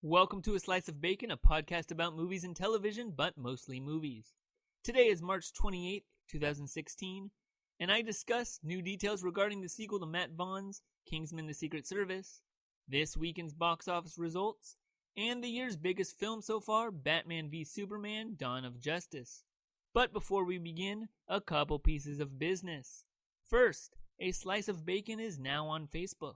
Welcome to A Slice of Bacon, a podcast about movies and television, but mostly movies. Today is March 28th, 2016, and I discuss new details regarding the sequel to Matt Vaughn's Kingsman: The Secret Service, this weekend's box office results, and the year's biggest film so far, Batman v Superman: Dawn of Justice. But before we begin, a couple pieces of business. First, A Slice of Bacon is now on Facebook.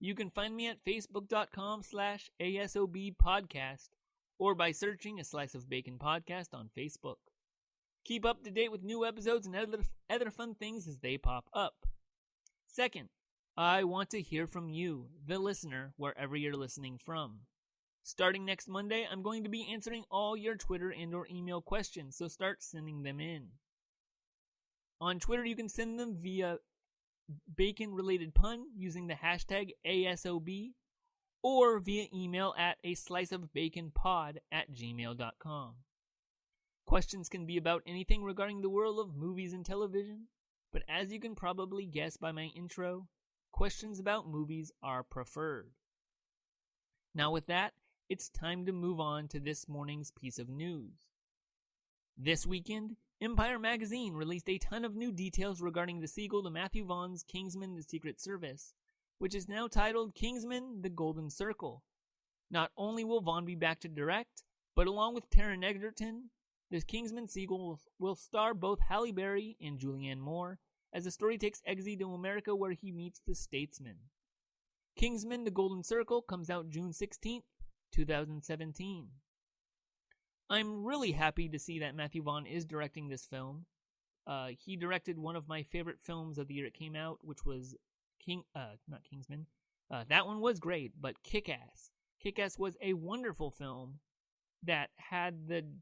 You can find me at facebook.com/ASOBpodcast or by searching A Slice of Bacon Podcast on Facebook. Keep up to date with new episodes and other fun things as they pop up. Second, I want to hear from you, the listener, wherever you're listening from. Starting next Monday, I'm going to be answering all your Twitter and or email questions, so start sending them in. On Twitter, you can send them via bacon-related pun using the hashtag ASOB or via email at asliceofbaconpod@gmail.com. Questions can be about anything regarding the world of movies and television, but as you can probably guess by my intro, questions about movies are preferred. Now with that, it's time to move on to this morning's piece of news. This weekend, Empire Magazine released a ton of new details regarding the sequel to Matthew Vaughn's Kingsman: The Secret Service, which is now titled Kingsman: The Golden Circle. Not only will Vaughn be back to direct, but along with Taron Egerton, the Kingsman sequel will star both Halle Berry and Julianne Moore as the story takes Eggsy to America where he meets the statesman. Kingsman: The Golden Circle comes out June 16th, 2017. I'm really happy to see that Matthew Vaughn is directing this film. He directed one of my favorite films of the year it came out, which was not Kingsman. That one was great, but Kick-Ass. Kick-Ass was a wonderful film that had the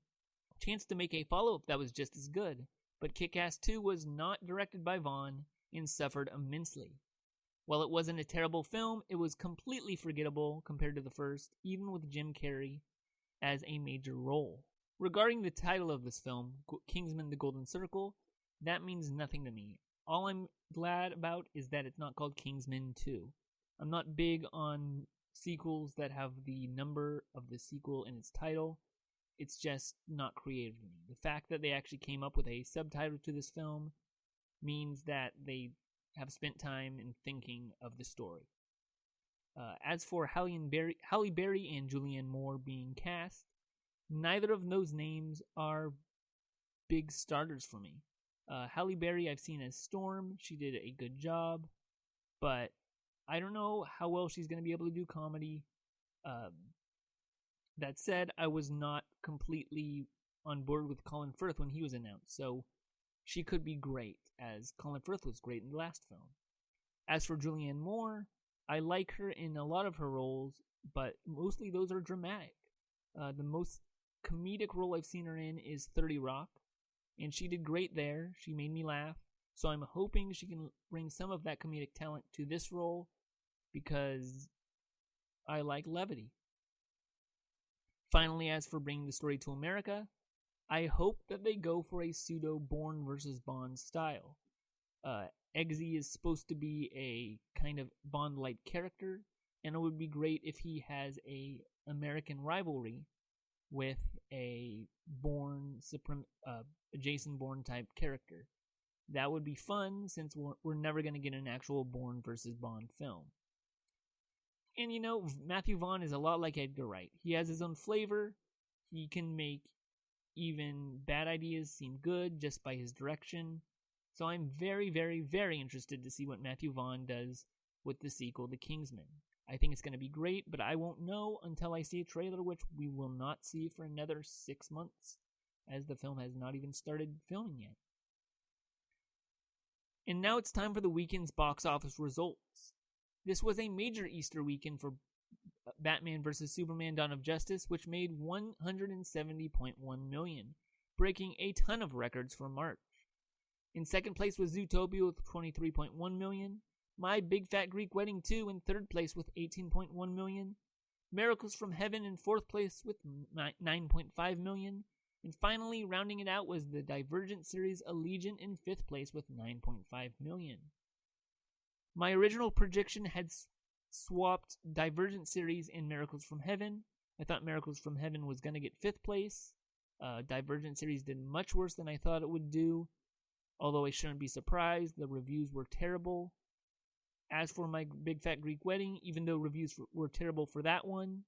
chance to make a follow-up that was just as good. But Kick-Ass 2 was not directed by Vaughn and suffered immensely. While it wasn't a terrible film, it was completely forgettable compared to the first, even with Jim Carrey as a major role. Regarding the title of this film, Kingsman: The Golden Circle, that means nothing to me. All I'm glad about is that it's not called Kingsman 2. I'm not big on sequels that have the number of the sequel in its title. It's just not creative to me. The fact that they actually came up with a subtitle to this film means that they have spent time in thinking of the story. As for Halle Berry and Julianne Moore being cast, neither of those names are big starters for me. Halle Berry I've seen as Storm. She did a good job, but I don't know how well she's going to be able to do comedy. That said, I was not completely on board with Colin Firth when he was announced, so she could be great, as Colin Firth was great in the last film. As for Julianne Moore, I like her in a lot of her roles, but mostly those are dramatic. The most comedic role I've seen her in is 30 Rock, and she did great there. She made me laugh, so I'm hoping she can bring some of that comedic talent to this role, because I like levity. Finally, as for bringing the story to America, I hope that they go for a pseudo Bourne versus Bond style. Eggsy is supposed to be a kind of Bond-like character, and it would be great if he has a American rivalry with a Jason Bourne type character. That would be fun, since we're never going to get an actual Bourne versus Bond film. And you know, Matthew Vaughn is a lot like Edgar Wright. He has his own flavor. He can make even bad ideas seem good just by his direction. So I'm very, very, very interested to see what Matthew Vaughn does with the sequel to Kingsman. I think it's going to be great, but I won't know until I see a trailer, which we will not see for another 6 months, as the film has not even started filming yet. And now it's time for the weekend's box office results. This was a major Easter weekend for Batman vs. Superman: Dawn of Justice, which made $170.1 million, breaking a ton of records for March. In second place was Zootopia with $23.1 million, My Big Fat Greek Wedding 2 in third place with $18.1 million, Miracles from Heaven in fourth place with $9.5 million, and finally, rounding it out was the Divergent series Allegiant in fifth place with $9.5 million. My original prediction had swapped Divergent series and Miracles from Heaven, I thought Miracles from Heaven was going to get 5th place. Divergent series did much worse than I thought it would do. Although I shouldn't be surprised, the reviews were terrible. As for My Big Fat Greek Wedding, even though reviews were terrible for that one,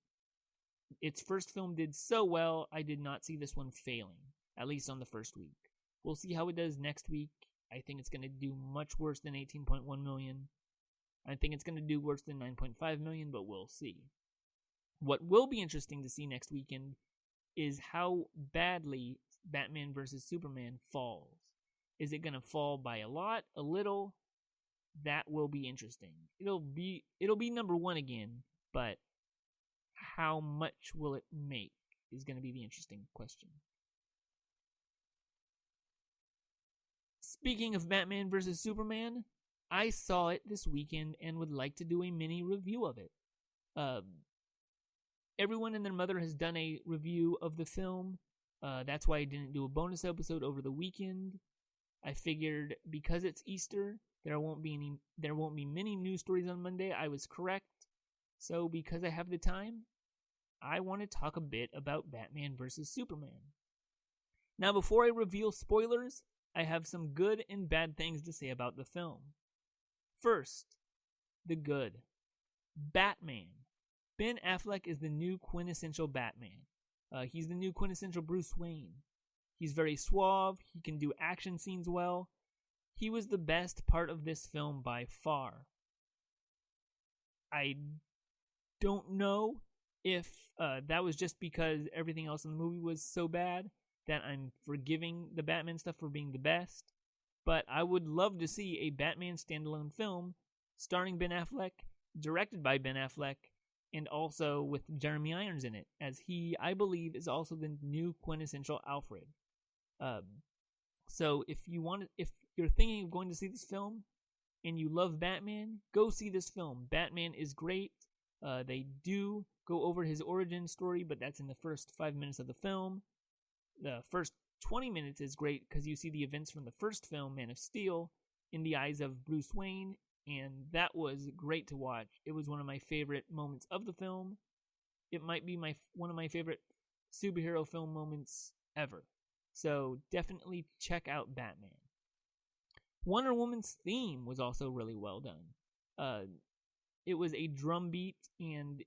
its first film did so well, I did not see this one failing, at least on the first week. We'll see how it does next week. I think it's going to do much worse than 18.1 million. I think it's going to do worse than 9.5 million, but we'll see. What will be interesting to see next weekend is how badly Batman vs. Superman falls. Is it going to fall by a lot, a little? That will be interesting. It'll be number 1 again, but how much will it make is going to be the interesting question. Speaking of Batman vs. Superman, I saw it this weekend and would like to do a mini review of it. Everyone and their mother has done a review of the film. That's why I didn't do a bonus episode over the weekend. I figured because it's Easter, there won't be many news stories on Monday. I was correct. So because I have the time, I want to talk a bit about Batman vs. Superman. Now, before I reveal spoilers, I have some good and bad things to say about the film. First, the good. Batman. Ben Affleck is the new quintessential Batman. He's the new quintessential Bruce Wayne. He's very suave. He can do action scenes well. He was the best part of this film by far. I don't know if that was just because everything else in the movie was so bad that I'm forgiving the Batman stuff for being the best, but I would love to see a Batman standalone film starring Ben Affleck, directed by Ben Affleck, and also with Jeremy Irons in it, as he, I believe, is also the new quintessential Alfred. So if you're thinking of going to see this film and you love Batman, go see this film. Batman is great. They do go over his origin story, but that's in the first 5 minutes of the film. The first 20 minutes is great because you see the events from the first film, Man of Steel, in the eyes of Bruce Wayne, and that was great to watch. It was one of my favorite moments of the film. It might be one of my favorite superhero film moments ever. So definitely check out Batman. Wonder Woman's theme was also really well done. It was a drum beat, and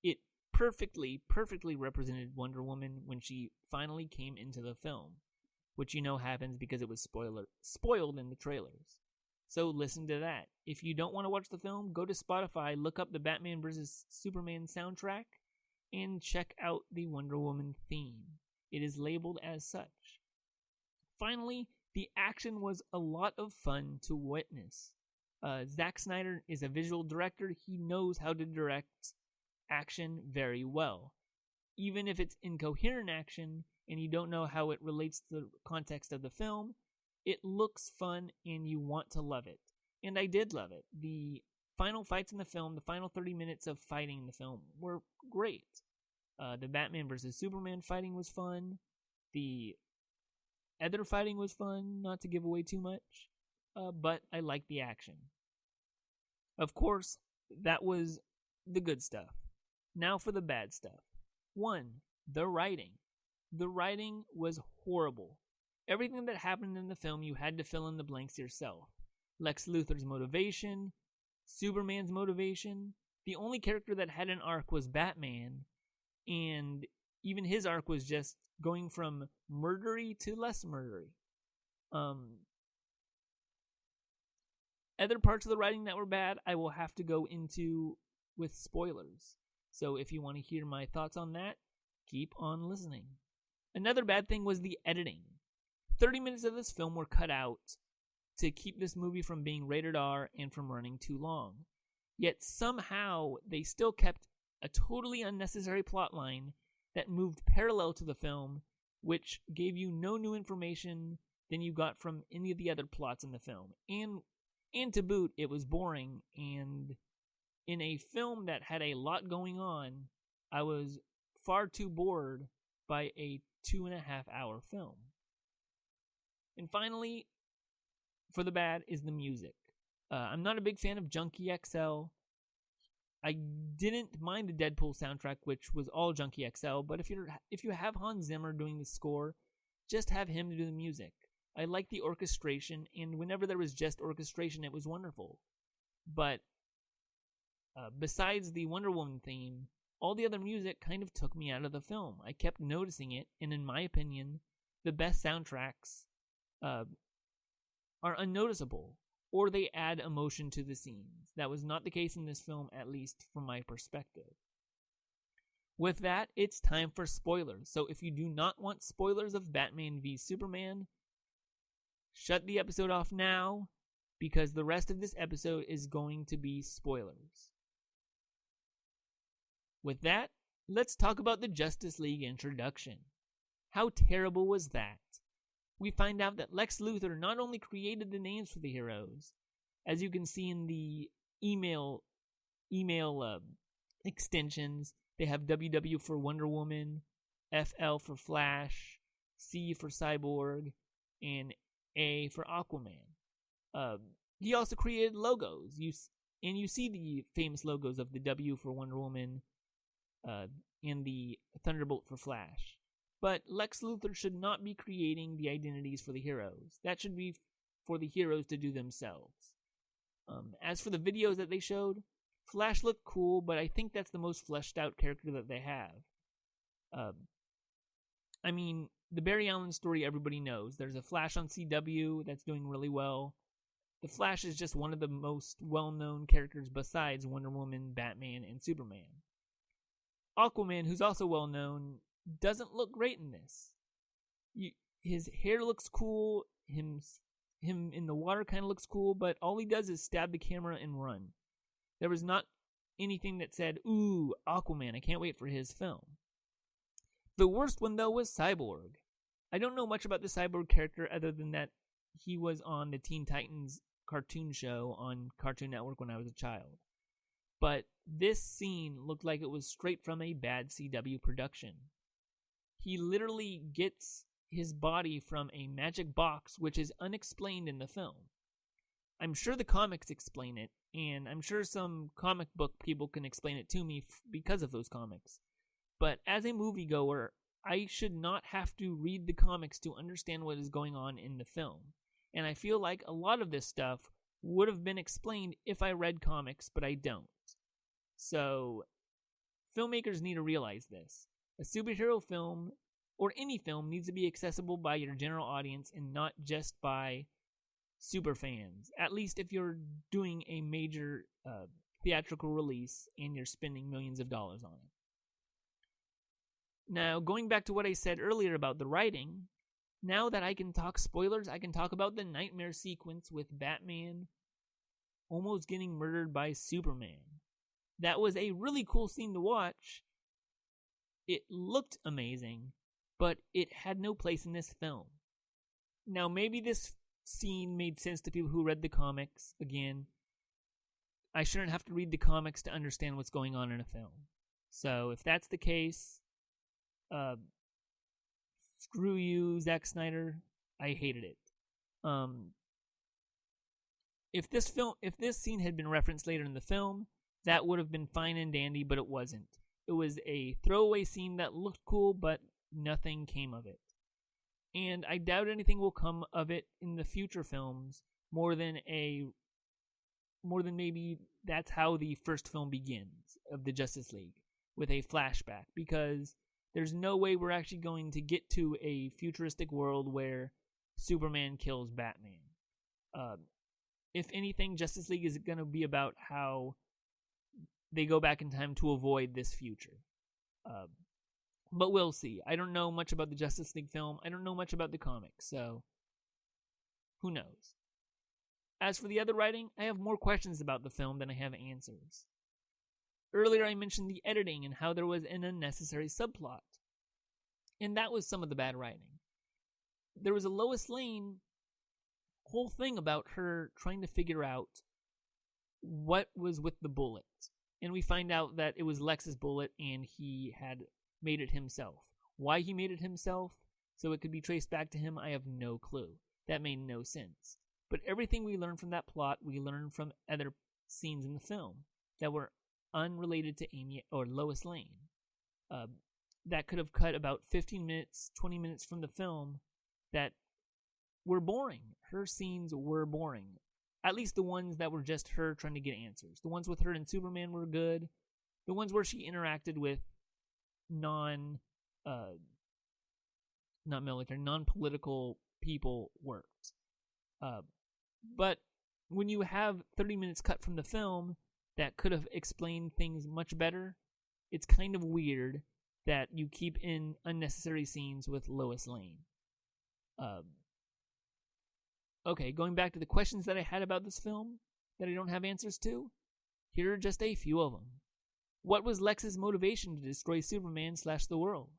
it perfectly represented Wonder Woman when she finally came into the film, which you know happens because it was spoiled in the trailers. So listen to that. If you don't want to watch the film, go to Spotify, look up the Batman vs. Superman soundtrack, and check out the Wonder Woman theme. It is labeled as such. Finally, the action was a lot of fun to witness. Zack Snyder is a visual director. He knows how to direct action very well. Even if it's incoherent action and you don't know how it relates to the context of the film, it looks fun and you want to love it. And I did love it. The final fights in the film, the final 30 minutes of fighting in the film were great. The Batman vs. Superman fighting was fun. The other fighting was fun, not to give away too much, but I liked the action. Of course, that was the good stuff. Now for the bad stuff. 1. The writing. The writing was horrible. Everything that happened in the film, you had to fill in the blanks yourself. Lex Luthor's motivation, Superman's motivation. The only character that had an arc was Batman, and even his arc was just going from murdery to less murdery. Other parts of the writing that were bad, I will have to go into with spoilers. So if you want to hear my thoughts on that, keep on listening. Another bad thing was the editing. 30 minutes of this film were cut out to keep this movie from being rated R and from running too long. Yet somehow they still kept a totally unnecessary plotline that moved parallel to the film, which gave you no new information than you got from any of the other plots in the film. And to boot, it was boring, and in a film that had a lot going on, I was far too bored by a 2.5-hour film. And finally, for the bad, is the music. I'm not a big fan of Junkie XL. I didn't mind the Deadpool soundtrack, which was all Junkie XL, but if you have Hans Zimmer doing the score, just have him do the music. I like the orchestration, and whenever there was just orchestration, it was wonderful. But besides the Wonder Woman theme, all the other music kind of took me out of the film. I kept noticing it, and in my opinion, the best soundtracks are unnoticeable, or they add emotion to the scenes. That was not the case in this film, at least from my perspective. With that, it's time for spoilers. So if you do not want spoilers of Batman v Superman, shut the episode off now, because the rest of this episode is going to be spoilers. With that, let's talk about the Justice League introduction. How terrible was that? We find out that Lex Luthor not only created the names for the heroes, as you can see in the email extensions, they have WW for Wonder Woman, FL for Flash, C for Cyborg, and A for Aquaman. He also created logos, and you see the famous logos of the W for Wonder Woman and the Thunderbolt for Flash. But Lex Luthor should not be creating the identities for the heroes. That should be for the heroes to do themselves. As for the videos that they showed, Flash looked cool, but I think that's the most fleshed out character that they have. I mean, the Barry Allen story everybody knows. There's a Flash on CW that's doing really well. The Flash is just one of the most well-known characters besides Wonder Woman, Batman, and Superman. Aquaman, who's also well-known, doesn't look great in this. His hair looks cool, him in the water kind of looks cool, but all he does is stab the camera and run. There was not anything that said, ooh, Aquaman, I can't wait for his film. The worst one, though, was Cyborg. I don't know much about the Cyborg character other than that he was on the Teen Titans cartoon show on Cartoon Network when I was a child. But this scene looked like it was straight from a bad CW production. He literally gets his body from a magic box, which is unexplained in the film. I'm sure the comics explain it, and I'm sure some comic book people can explain it to me because of those comics. But as a moviegoer, I should not have to read the comics to understand what is going on in the film. And I feel like a lot of this stuff would have been explained if I read comics, but I don't. So, filmmakers need to realize this. A superhero film, or any film, needs to be accessible by your general audience and not just by superfans. At least if you're doing a major theatrical release and you're spending millions of dollars on it. Now, going back to what I said earlier about the writing, now that I can talk spoilers, I can talk about the nightmare sequence with Batman almost getting murdered by Superman. That was a really cool scene to watch. It looked amazing, but it had no place in this film. Now, maybe this scene made sense to people who read the comics. Again, I shouldn't have to read the comics to understand what's going on in a film. So, if that's the case, screw you, Zack Snyder. I hated it. If this scene had been referenced later in the film, that would have been fine and dandy, but it wasn't. It was a throwaway scene that looked cool, but nothing came of it. And I doubt anything will come of it in the future films more than maybe that's how the first film begins of the Justice League, with a flashback, because there's no way we're actually going to get to a futuristic world where Superman kills Batman. If anything, Justice League is going to be about how they go back in time to avoid this future. But we'll see. I don't know much about the Justice League film. I don't know much about the comics, so who knows? As for the other writing, I have more questions about the film than I have answers. Earlier I mentioned the editing and how there was an unnecessary subplot. And that was some of the bad writing. There was a Lois Lane whole thing about her trying to figure out what was with the bullet. And we find out that it was Lex's bullet and he had made it himself. Why he made it himself, so it could be traced back to him, I have no clue. That made no sense. But everything we learned from that plot, we learned from other scenes in the film that were unrelated to Amy or Lois Lane. That could have cut about 15 minutes, 20 minutes from the film that were boring. Her scenes were boring. At least the ones that were just her trying to get answers. The ones with her and Superman were good. The ones where she interacted with non-political people worked. But when you have 30 minutes cut from the film that could have explained things much better, it's kind of weird that you keep in unnecessary scenes with Lois Lane. Okay, going back to the questions that I had about this film that I don't have answers to, here are just a few of them. What was Lex's motivation to destroy Superman / the world?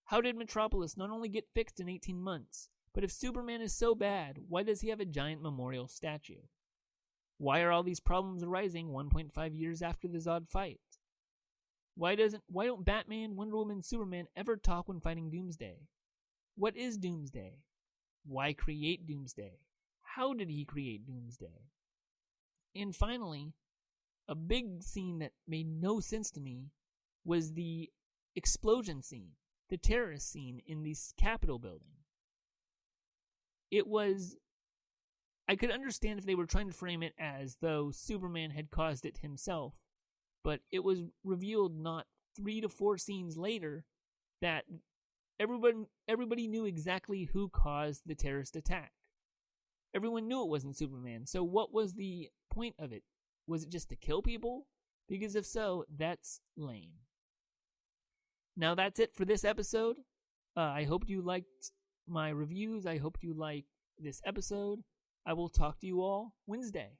How did Metropolis not only get fixed in 18 months, but if Superman is so bad, why does he have a giant memorial statue? Why are all these problems arising 1.5 years after the Zod fight? Why don't Batman, Wonder Woman, and Superman ever talk when fighting Doomsday? What is Doomsday? Why create Doomsday? How did he create Doomsday? And finally, a big scene that made no sense to me was the explosion scene, the terrorist scene in the Capitol building. I could understand if they were trying to frame it as though Superman had caused it himself, but it was revealed not 3 to 4 scenes later that everybody knew exactly who caused the terrorist attack. Everyone knew it wasn't Superman, so what was the point of it? Was it just to kill people? Because if so, that's lame. Now that's it for this episode. I hope you liked my reviews. I hope you liked this episode. I will talk to you all Wednesday.